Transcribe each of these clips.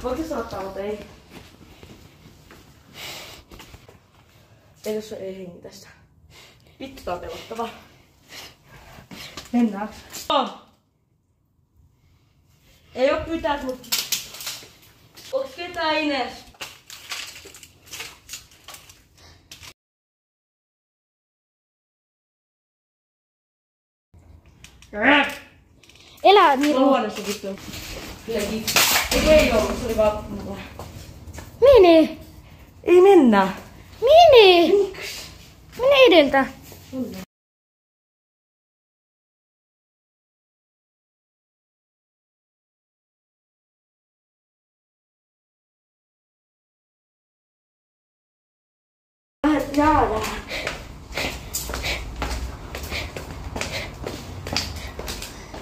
Voitko sä ottaa, mutta ei. Ei jos ei hengi tästä. Vittu tää on pelottavaa. Mennään. Oh. Ei oo pytät, mut... Onks ketään Ines? Elä Miro. Huoneessa vittu. Ei ollut, se oli vaan mulla. Mene! Ei mennä. Mene! Miksi? Mene edeltä. Jaa.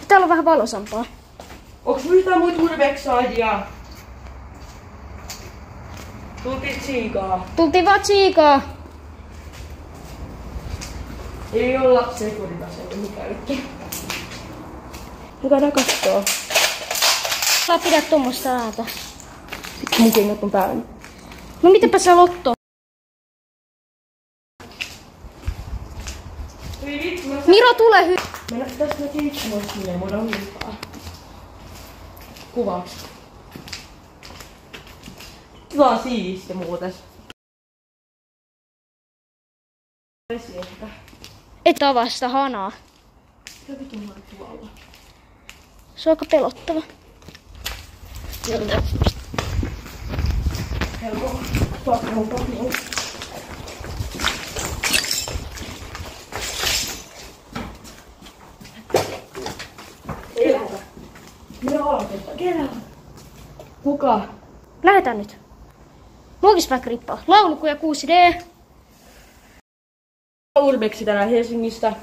Täällä on vähän valosampaa. Onks yhtään muita urbeksaidia? Tultiin tsiikaa. Tultiin vaan tsiikaa. Ei olla sekuritasella mikä yksi. Käydään kattoo. Saa pidä tuommoista ääntä. Sitten mun kengät on päällä. No mitäpä sä Lotto? Ei vittu, mä Miro tule tästä näkee itsemoisminen, mun on liikaa. Kuvaaks. Vaan siisti muuten. Vesi ehkä. Et avaa sitä hanaa. Mitä vittu mä oon tuolla? Se on aika pelottava. Helppo. Pakko. Ei lähetä. Minä aloitetta. Kellä? Kuka? Lähetään nyt. Muokis vaikka rippaa. Laulukuja 6D. Urbeksi tänään Helsingistä.